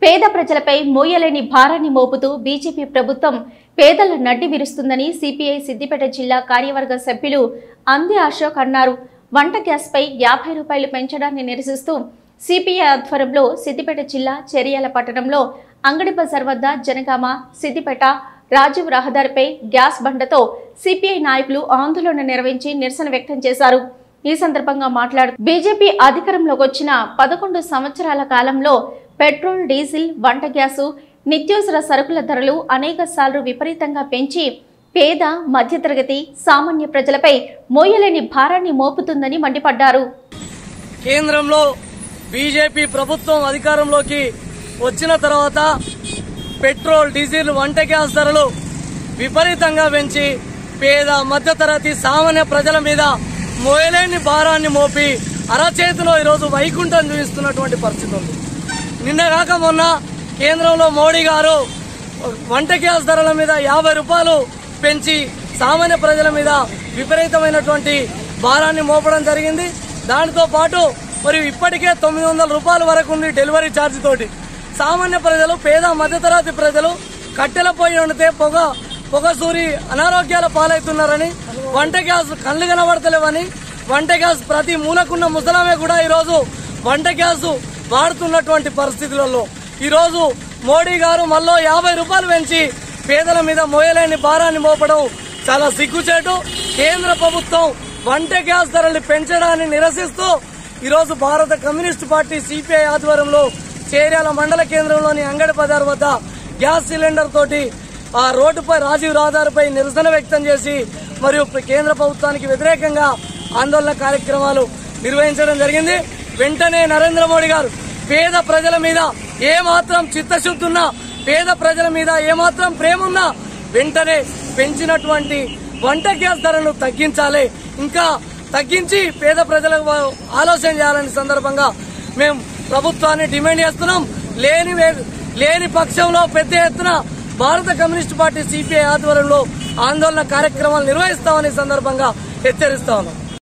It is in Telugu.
పేద ప్రజలపై మోయలేని భారాన్ని మోపుతూ బీజేపీ ప్రభుత్వం పేదల నడ్డి విరుస్తుందని సిపిఐ సిద్దిపేట జిల్లా కార్యవర్గ సభ్యులు అంది అశోక్ అన్నారు. వంట గ్యాస్ పై 50 రూపాయలు పెంచడాన్ని నిరసిస్తూ సిపిఐ ఆధ్వర్యంలో సిద్దిపేట జిల్లా చెరియాల పట్టణంలో అంగడి బజార్ వద్ద జనగామ సిద్దిపేట రాజీవ్ రహదారిపై గ్యాస్ బండతో సిపిఐ నాయకులు ఆందోళన నిర్వహించి నిరసన వ్యక్తం చేశారు. ఈ సందర్భంగా మాట్లాడుతూ బీజేపీ అధికారంలోకి వచ్చిన 11 సంవత్సరాల కాలంలో పెట్రోల్, డీజిల్, వంట గ్యాసు, నిత్యావసర సరుకుల ధరలు అనేక సార్లు విపరీతంగా పెంచి పేద, మధ్యతరగతి, సామాన్య ప్రజలపై మోయలేని భారాన్ని మోపుతుందని మండిపడ్డారు. కేంద్రంలో బీజేపీ ప్రభుత్వం అధికారంలోకి వచ్చిన తర్వాత పెట్రోల్, డీజిల్, వంట గ్యాస్ ధరలు విపరీతంగా పెంచి పేద, మధ్యతరగతి, సామాన్య ప్రజల మీద మోయలేని భారాన్ని మోపి అరచేతిలో ఈరోజు వైకుంఠం చూపిస్తున్నటువంటి పరిస్థితి ఉంది. నిన్నగాక మొన్న కేంద్రంలో మోడీ గారు వంట గ్యాస్ ధరల మీద 50 రూపాయలు పెంచి సామాన్య ప్రజల మీద విపరీతమైనటువంటి భారాన్ని మోపడం జరిగింది. దానితో పాటు మరియు ఇప్పటికే 900 రూపాయల వరకు ఉంది డెలివరీ ఛార్జ్ తోటి. సామాన్య ప్రజలు, పేద మధ్యతరగతి ప్రజలు కట్టెల పొయ్యి వండితే పొగ సూరి అనారోగ్యాల పాలవుతున్నారని, వంట గ్యాస్ కళ్ళు కనబడతలేవని, వంట గ్యాస్ ప్రతి మూలకున్న ముసలామే కూడా ఈరోజు వంట గ్యాస్ వాడుతున్నటువంటి పరిస్థితులలో ఈరోజు మోడీ గారు మళ్ళీ 50 రూపాయలు పెంచి పేదల మీద మోయలేని భారాన్ని మోపడం చాలా సిగ్గుచేటు. కేంద్ర ప్రభుత్వం వంట గ్యాస్ ధరలు పెంచడాన్ని నిరసిస్తూ ఈరోజు భారత కమ్యూనిస్టు పార్టీ సిపిఐ ఆధ్వర్యంలో చేర్యాల మండల కేంద్రంలోని అంగడి బజార్ వద్ద గ్యాస్ సిలిండర్ తోటి ఆ రోడ్డుపై రాజీవ్ రహదారిపై నిరసన వ్యక్తం చేసి మరియు కేంద్ర ప్రభుత్వానికి వ్యతిరేకంగా ఆందోళన కార్యక్రమాలు నిర్వహించడం జరిగింది. వెంటనే నరేంద్ర మోడీ గారు పేద ప్రజల మీద ఏమాత్రం చిత్తశుద్ధి ఉన్నా, పేద ప్రజల మీద ఏమాత్రం ప్రేమ ఉన్నా వెంటనే పెంచినటువంటి వంట గ్యాస్ ధరను తగ్గించాలి, ఇంకా తగ్గించి పేద ప్రజలకు ఆలోచన చేయాలని సందర్భంగా మేము ప్రభుత్వాన్ని డిమాండ్ చేస్తున్నాం. లేని పక్షంలో పెద్ద ఎత్తున భారత కమ్యూనిస్టు పార్టీ సిపిఐ ఆధ్వర్యంలో ఆందోళన కార్యక్రమాలు నిర్వహిస్తామని సందర్భంగా హెచ్చరిస్తా ఉన్నాం.